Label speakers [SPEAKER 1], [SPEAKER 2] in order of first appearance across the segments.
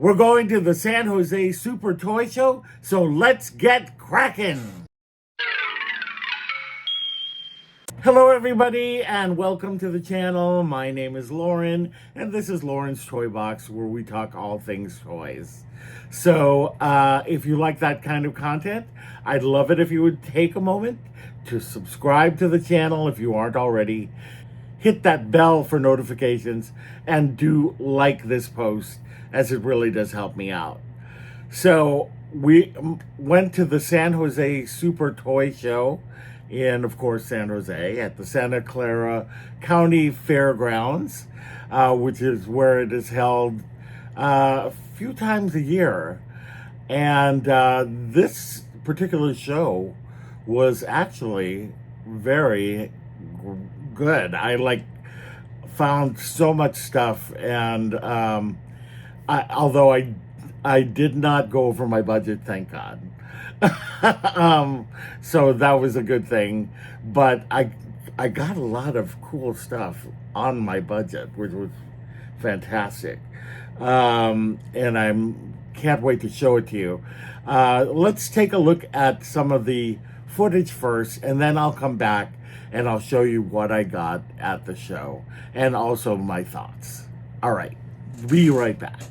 [SPEAKER 1] We're going to the San Jose Super Toy Show, so let's get cracking! Hello everybody and welcome to the channel. My name is Lauren and this is Lauren's Toy Box, where we talk all things toys. So if you like that kind of content, I'd love it if you would take a moment to subscribe to the channel if you aren't already. Hit that bell for notifications and do like this post, as it really does help me out. So we went to the San Jose Super Toy Show in, of course, San Jose at the Santa Clara County Fairgrounds, which is where it is held a few times a year. And this particular show was actually very good. I found so much stuff, and although I did not go over my budget, thank God. So that was a good thing, but I got a lot of cool stuff on my budget, which was fantastic. And can't wait to show it to you. Let's take a look at some of the footage first, and then I'll come back and I'll show you what I got at the show and also my thoughts. All right, be right back.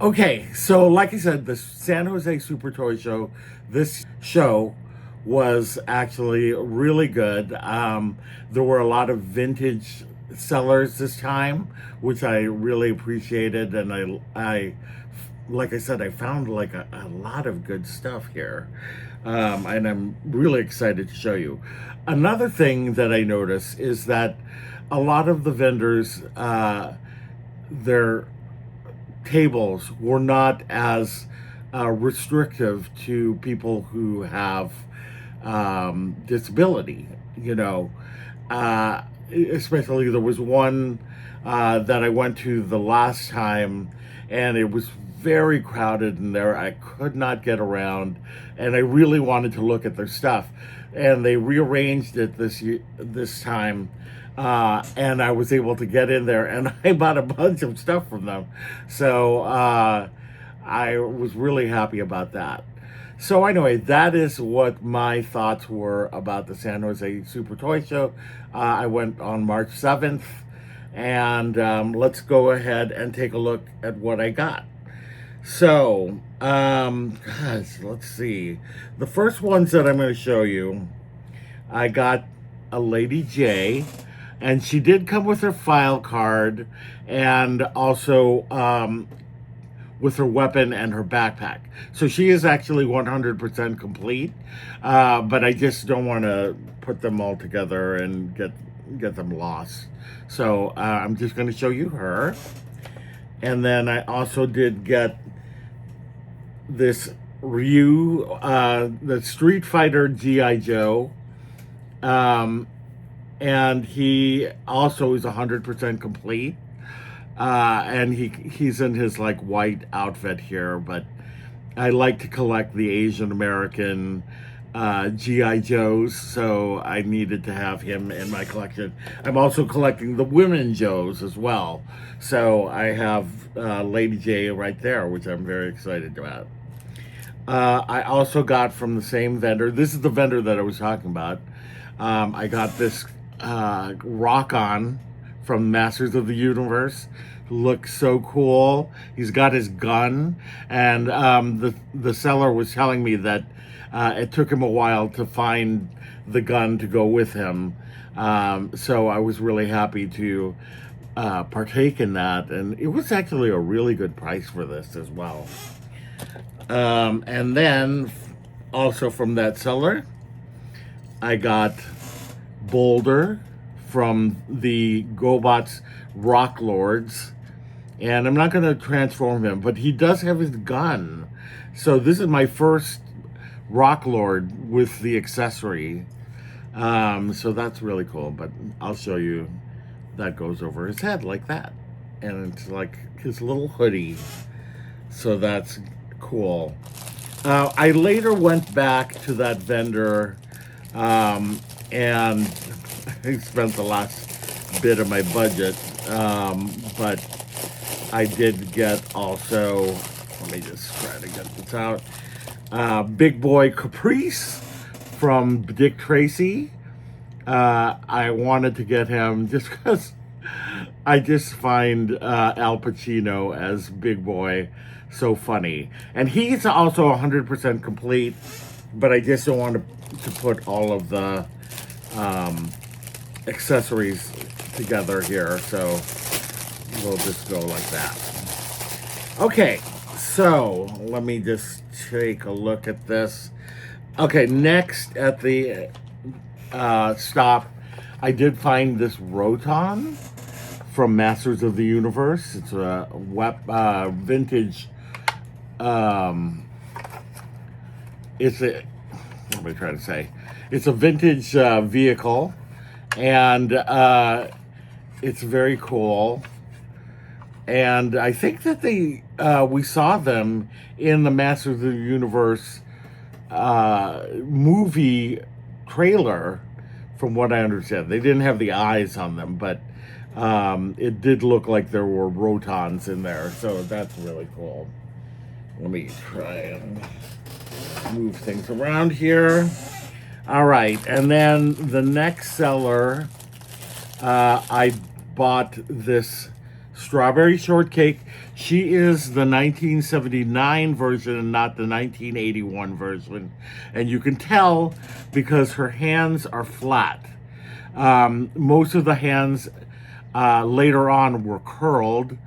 [SPEAKER 1] Okay, so like I said, the San Jose Super Toy Show, this show was actually really good. There were a lot of vintage sellers this time, which I really appreciated, and I like I said, I found like a lot of good stuff here, and I'm really excited to show you. Another thing that I noticed is that a lot of the vendors, their tables were not as restrictive to people who have disability, especially there was one that I went to the last time, and it was very crowded in there. I could not get around, and I really wanted to look at their stuff, and they rearranged it this time. And I was able to get in there, and I bought a bunch of stuff from them. So I was really happy about that. So anyway, that is what my thoughts were about the San Jose Super Toy Show. I went on March 7th, and let's go ahead and take a look at what I got. So, gosh, let's see. The first ones that I'm going to show you, I got a Lady J, and she did come with her file card, and also with her weapon and her backpack. So she is actually 100% complete, but I just don't want to put them all together and get them lost. So I'm just going to show you her. And then I also did get this Ryu, the Street Fighter G.I. Joe. And he also is 100% complete. And he's in his like white outfit here, but I like to collect the Asian American G.I. Joes, so I needed to have him in my collection. I'm also collecting the women Joes as well. So I have Lady J right there, which I'm very excited about. I also got from the same vendor, this is the vendor that I was talking about, I got this Rock-On from Masters of the Universe. Looks so cool. He's got his gun, and the seller was telling me that it took him a while to find the gun to go with him. So I was really happy to partake in that, and it was actually a really good price for this as well. And then also from that seller, I got Boulder from the GoBots Rock Lords, and I'm not going to transform him, but he does have his gun. So this is my first Rock Lord with the accessory. So that's really cool, but I'll show you. That goes over his head like that, and it's like his little hoodie. So that's cool. I later went back to that vendor, and I spent the last bit of my budget, but I did get also, let me just try to get this out, Big Boy Caprice from Dick Tracy. I wanted to get him just because I just find Al Pacino as Big Boy so funny. And he's also 100% complete, but I just don't want to put all of the accessories together here, so we'll just go like that. Okay, so let me just take a look at this. Okay, next at the stop, I did find this Roton from Masters of the Universe. It's a vintage, it's a, what am I trying to say? It's a vintage vehicle, and it's very cool. And I think that we saw them in the Masters of the Universe movie trailer, from what I understand. They didn't have the eyes on them, but it did look like there were Rotons in there, so that's really cool. Let me try and move things around here. All right, and then the next seller, I bought this Strawberry Shortcake. She is the 1979 version and not the 1981 version. And you can tell because her hands are flat. Most of the hands later on were curled.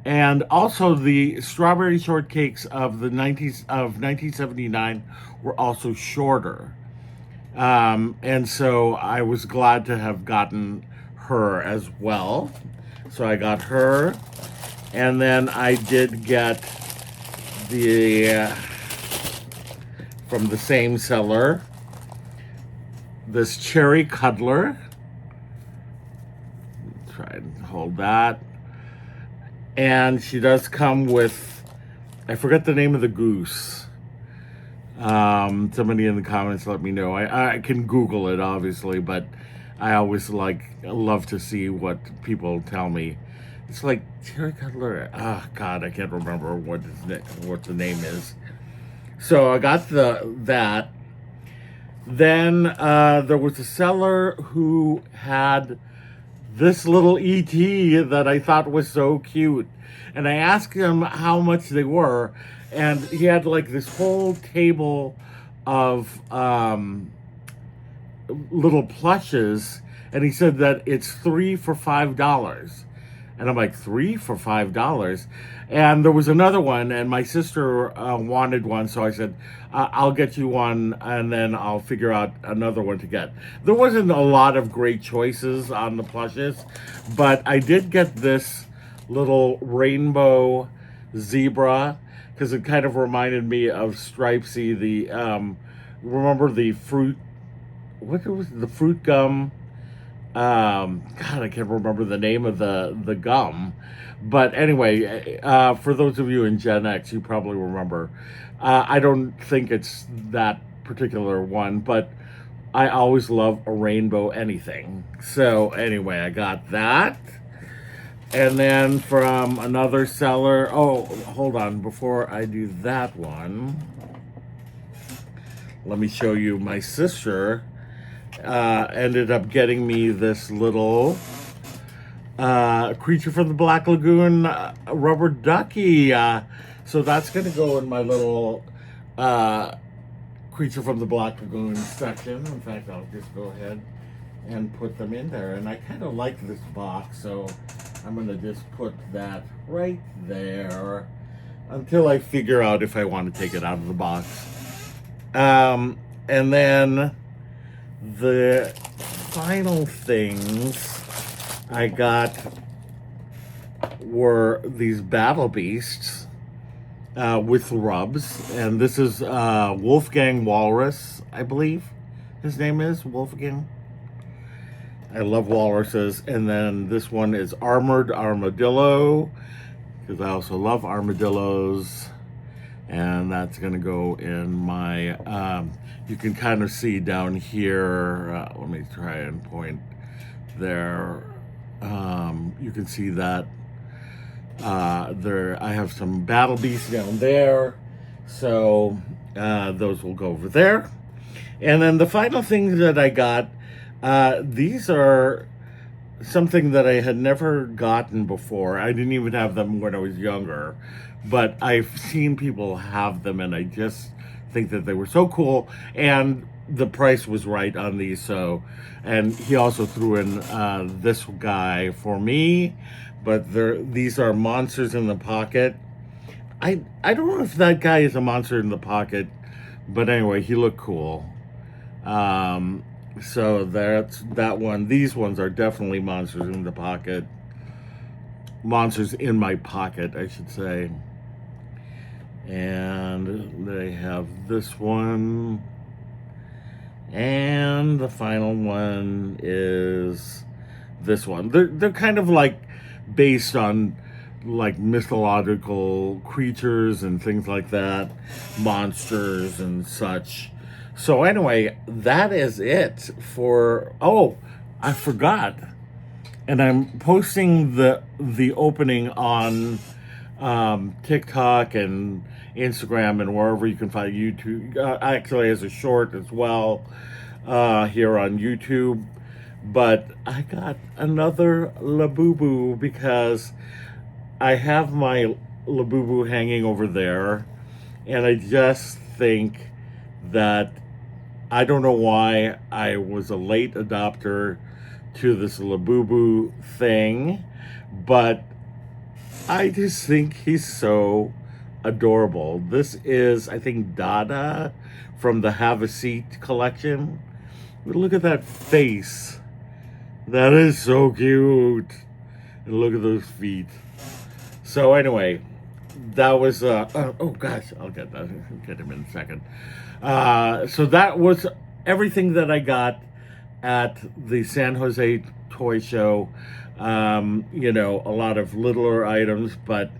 [SPEAKER 1] And also the Strawberry Shortcakes of the 1979 were also shorter. And so I was glad to have gotten her as well. So I got her, and then I did get the from the same seller, this Cherry Cuddler. Try and hold that. And she does come with, I forget the name of the goose. Somebody in the comments let me know. I can Google it, obviously, but I always love to see what people tell me. It's like Cherry Cuddler. Oh God, I can't remember what the name is. So I got that. Then there was a seller who had this little ET that I thought was so cute, and I asked him how much they were, and he had like this whole table of little plushes, and he said that it's 3 for $5. And I'm like, 3 for $5? And there was another one, and my sister wanted one, so I said, I'll get you one, and then I'll figure out another one to get. There wasn't a lot of great choices on the plushes, but I did get this little rainbow zebra, because it kind of reminded me of Stripesy, remember the fruit, what was the fruit gum? God, I can't remember the name of the gum, but anyway, for those of you in Gen X, you probably remember. I don't think it's that particular one, but I always love a rainbow anything. So anyway, I got that. And then from another seller, oh, hold on, before I do that one, let me show you my sister ended up getting me this little Creature from the Black Lagoon rubber ducky. So that's going to go in my little Creature from the Black Lagoon section. In fact, I'll just go ahead and put them in there. And I kind of like this box, so I'm going to just put that right there until I figure out if I want to take it out of the box. And then the final things I got were these Battle Beasts with rubs. And this is Wolfgang Walrus, I believe his name is Wolfgang. I love walruses. And then this one is Armored Armadillo, because I also love armadillos. And that's going to go in my, you can kind of see down here, let me try and point there. You can see that there, I have some Battle Beasts down there. So those will go over there. And then the final things that I got, these are something that I had never gotten before. I didn't even have them when I was younger, but I've seen people have them, and I just think that they were so cool, and the price was right on these. So, and he also threw in this guy for me, but these are Monsters in the Pocket. I don't know if that guy is a monster in the pocket, but anyway, he looked cool. So that's that one. These ones are definitely Monsters in the Pocket. Monsters in my pocket, I should say. And they have this one. And the final one is this one. They're kind of like based on like mythological creatures and things like that. Monsters and such. So anyway, that is it for, oh, I forgot. And I'm posting the opening on TikTok and Instagram and wherever you can find YouTube. Actually, as a short as well here on YouTube. But I got another Labubu because I have my Labubu hanging over there. And I just think that I don't know why I was a late adopter to this Labubu thing, but I just think he's so adorable. This is, I think, Dada from the Have a Seat collection. But look at that face. That is so cute. And look at those feet. So anyway, that was, oh gosh, I'll get him in a second. So that was everything that I got at the San Jose Toy Show. You know, a lot of littler items, but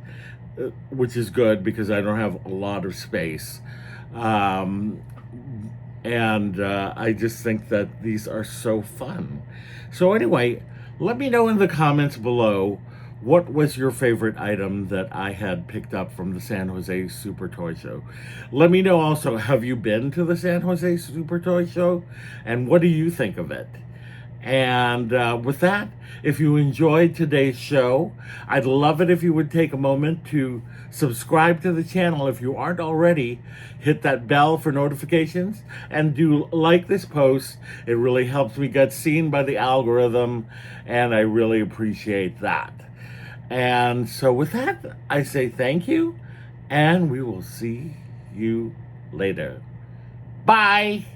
[SPEAKER 1] which is good because I don't have a lot of space. And I just think that these are so fun. So anyway, let me know in the comments below, what was your favorite item that I had picked up from the San Jose Super Toy Show? Let me know also, have you been to the San Jose Super Toy Show? And what do you think of it? And with that, if you enjoyed today's show, I'd love it if you would take a moment to subscribe to the channel if you aren't already. Hit that bell for notifications and do like this post. It really helps me get seen by the algorithm, and I really appreciate that. And so with that, I say thank you, and we will see you later. Bye.